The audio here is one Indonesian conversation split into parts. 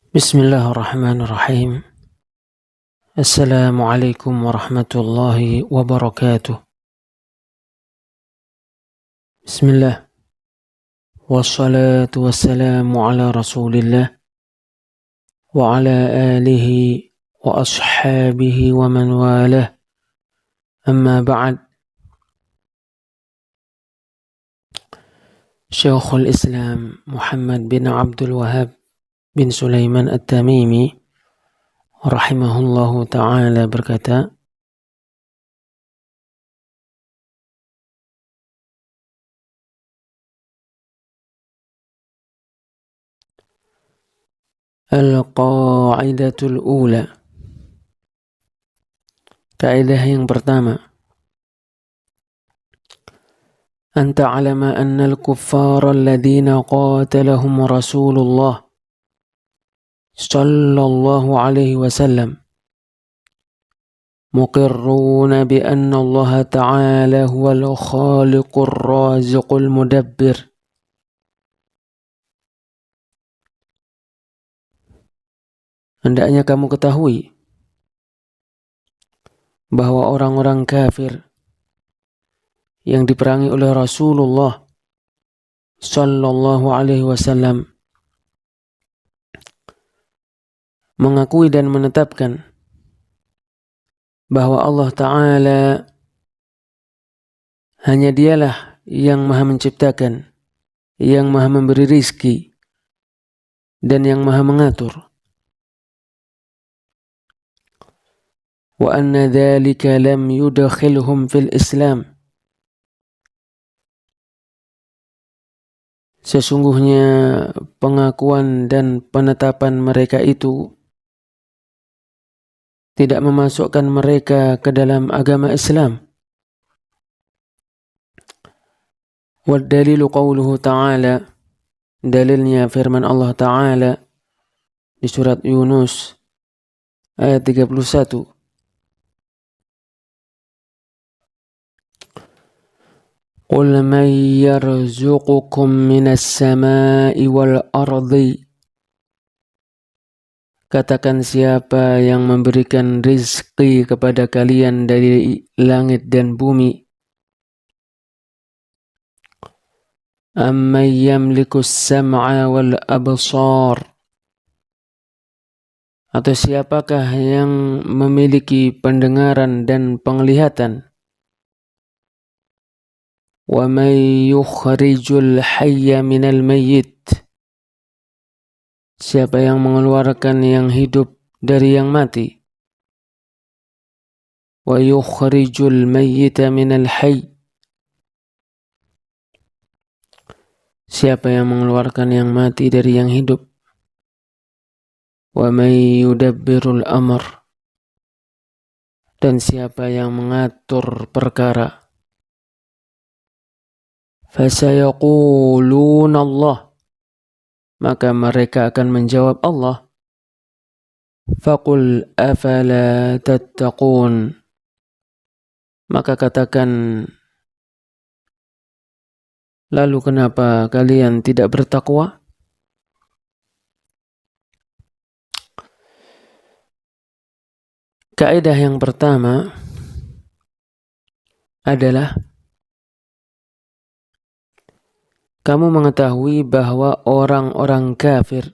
Bismillahirrahmanirrahim. Assalamualaikum warahmatullahi wabarakatuh. Bismillah. Wassalatu wassalamu ala rasulillah wa ala alihi wa ashabihi wa man walah. Amma ba'd. Syekhul Islam Muhammad bin Abdul Wahhab bin Sulaiman At-Tamimi rahimahullahu ta'ala berkata, Al-Qa'idatul Ula. Kaidah yang pertama, أن تعلم أن الكفار الذين قاتلهم رسول الله صلى الله عليه وسلم مقرون بأن الله تعالى هو الخالق الرازق المدبر. Hendaknya kamu ketahui bahwa orang-orang kafir yang diperangi oleh Rasulullah sallallahu alaihi wasallam mengakui dan menetapkan bahwa Allah Ta'ala hanya dialah yang maha menciptakan, yang maha memberi rizki, dan yang maha mengatur. Wa anna dhalika lam yudkhilhum fil Islam. Sesungguhnya pengakuan dan penetapan mereka itu tidak memasukkan mereka ke dalam agama Islam. Wad dalilu qawluhu ta'ala, dalilnya firman Allah Ta'ala di surat Yunus ayat 31. Qul man yarzuqukum minas sama'i wal ardi. Katakan, siapa yang memberikan rizki kepada kalian dari langit dan bumi. Amman yamliku as-sam'a wal absar. Atau siapakah yang memiliki pendengaran dan penglihatan. Wa man yukhrijul hayya minal mayyit. Siapa yang mengeluarkan yang hidup dari yang mati. Wa yukhrijul mayyita minal hayy. Siapa yang mengeluarkan yang mati dari yang hidup. Wa man yudabbirul amr. Dan siapa yang mengatur perkara. Fasayaquluna Allah. Maka mereka akan menjawab Allah. Faqul afala tattaqun. Maka katakan, lalu kenapa kalian tidak bertakwa? Kaidah yang pertama adalah kamu mengetahui bahwa orang-orang kafir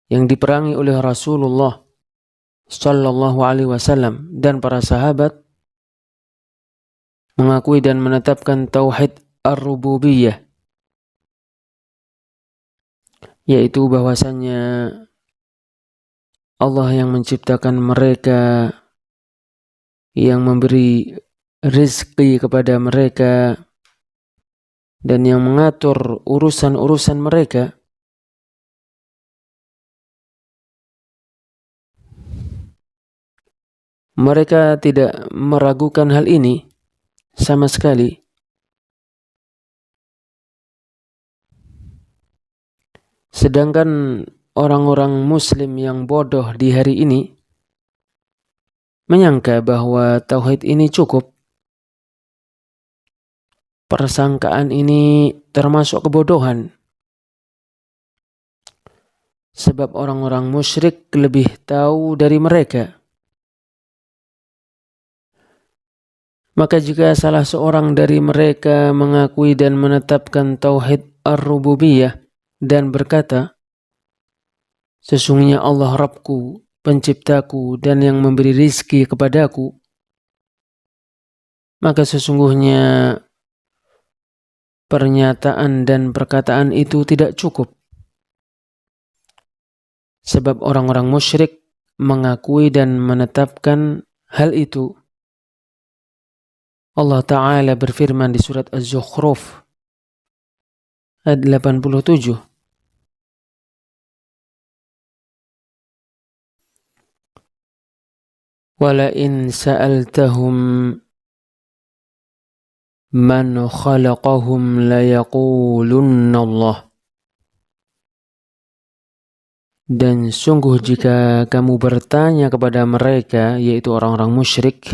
yang diperangi oleh Rasulullah sallallahu alaihi wasallam dan para sahabat mengakui dan menetapkan tauhid ar-rububiyah, yaitu bahwasannya Allah yang menciptakan mereka, yang memberi rizki kepada mereka, dan yang mengatur urusan-urusan mereka. Mereka tidak meragukan hal ini sama sekali. Sedangkan orang-orang muslim yang bodoh di hari ini menyangka bahwa tauhid ini cukup. Persangkaan ini termasuk kebodohan. sebab orang-orang musyrik lebih tahu dari mereka. Maka jika salah seorang dari mereka mengakui dan menetapkan tauhid ar-rububiyah dan berkata, sesungguhnya Allah Rabbku, penciptaku dan yang memberi rizki kepadaku, maka sesungguhnya pernyataan dan perkataan itu tidak cukup. Sebab orang-orang musyrik mengakui dan menetapkan hal itu. Allah Ta'ala berfirman di surat Az-Zukhruf ayat 87. Walain sa'altahum man khalaqahum layaqulunna Allah. Dan sungguh jika kamu bertanya kepada mereka, yaitu orang-orang musyrik,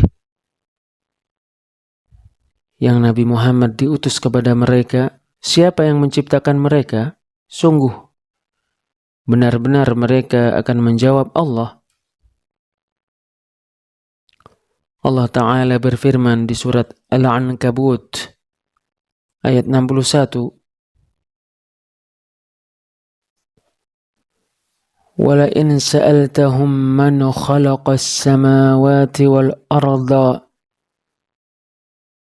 yang Nabi Muhammad diutus kepada mereka, siapa yang menciptakan mereka? Sungguh, benar-benar mereka akan menjawab Allah. Allah Ta'ala berfirman di surat Al-Ankabut ayat 61. وَلَئِنْ سَأَلْتَهُمْ مَنْ خَلَقَ السَّمَاوَاتِ وَالْأَرْضَ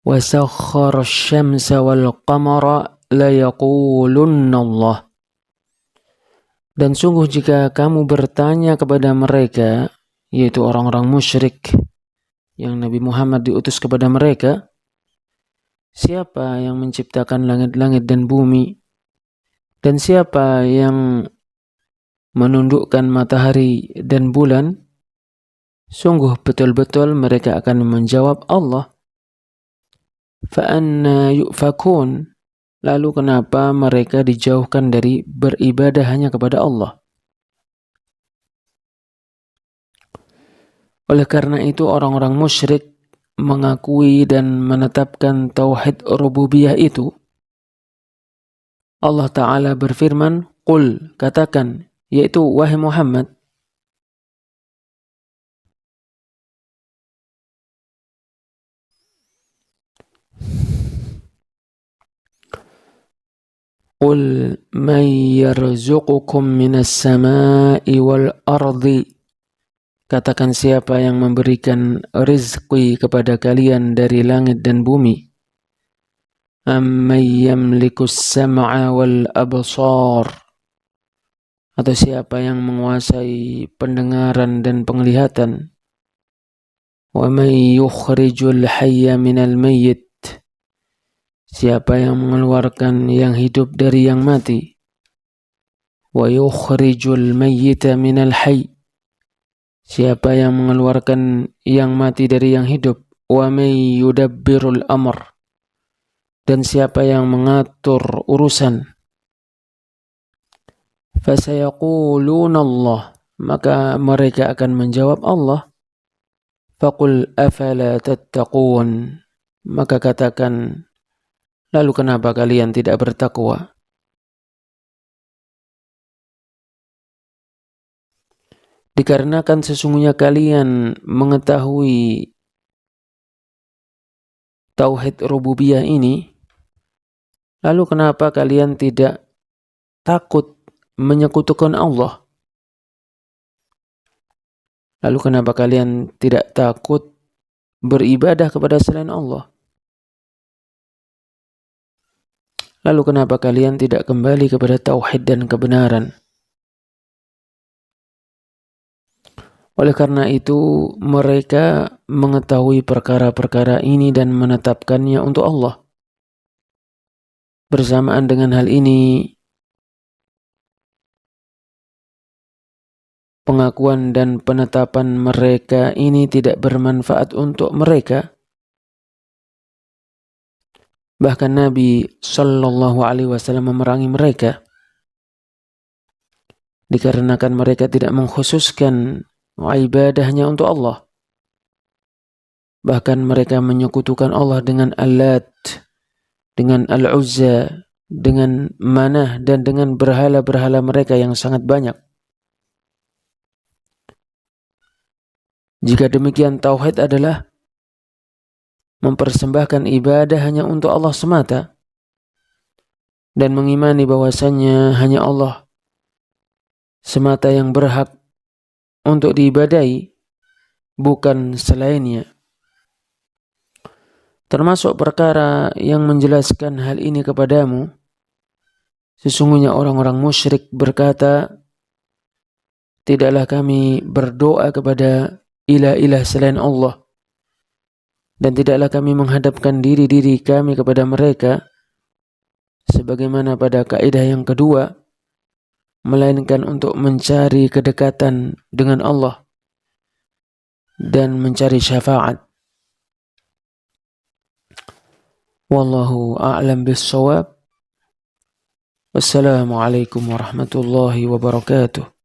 وَسَخَّرَ الشَّمْسَ وَالْقَمَرَ لَيَقُولُنَّ اللَّهُ. Dan sungguh jika kamu bertanya kepada mereka, yaitu orang-orang musyrik yang Nabi Muhammad diutus kepada mereka, siapa yang menciptakan langit-langit dan bumi, dan siapa yang menundukkan matahari dan bulan, sungguh betul-betul mereka akan menjawab Allah. Fa'anna yu'fakun. Lalu kenapa mereka dijauhkan dari beribadah hanya kepada Allah? Oleh karena itu orang-orang musyrik mengakui dan menetapkan tauhid rububiyah itu. Allah Ta'ala berfirman, Qul, katakan, yaitu wahai Muhammad, Qul man yarzuqukum minas sama'i wal ardi. Katakan siapa yang memberikan rizki kepada kalian dari langit dan bumi. Amman yamlikus sam'a wal absar. Atau siapa yang menguasai pendengaran dan penglihatan. Wa man yukhrijul hayya minal mayyit. Siapa yang mengeluarkan yang hidup dari yang mati. Wa yukhrijul mayyita minal hayy. Siapa yang mengeluarkan yang mati dari yang hidup. Wa may yudabbirul amr. Dan siapa yang mengatur urusan. Fasayaquluna Allah. Maka mereka akan menjawab Allah. Faqul afala tattaqun. Maka katakan, lalu kenapa kalian tidak bertakwa? Dikarenakan sesungguhnya kalian mengetahui tauhid rububiyah ini, lalu kenapa kalian tidak takut menyekutukan Allah? Lalu kenapa kalian tidak takut beribadah kepada selain Allah? Lalu kenapa kalian tidak kembali kepada tauhid dan kebenaran? Oleh karena itu, mereka mengetahui perkara-perkara ini dan menetapkannya untuk Allah. Bersamaan dengan hal ini, pengakuan dan penetapan mereka ini tidak bermanfaat untuk mereka. Bahkan Nabi Sallallahu Alaihi Wasallam memerangi mereka. Dikarenakan mereka tidak mengkhususkan ibadahnya untuk Allah. Bahkan mereka menyekutukan Allah dengan Al-Lat, dengan Al-Uzza, dengan Manah, dan dengan berhala-berhala mereka yang sangat banyak. Jika demikian, tauhid adalah mempersembahkan ibadah hanya untuk Allah semata dan mengimani bahwasannya hanya Allah semata yang berhak untuk diibadahi, bukan selainnya. Termasuk perkara yang menjelaskan hal ini kepadamu, sesungguhnya orang-orang musyrik berkata, tidaklah kami berdoa kepada ilah-ilah selain Allah, dan tidaklah kami menghadapkan diri-diri kami kepada mereka, sebagaimana pada kaidah yang kedua, melainkan untuk mencari kedekatan dengan Allah dan mencari syafaat. Wallahu a'lam bis-shawab. Wassalamualaikum warahmatullahi wabarakatuh.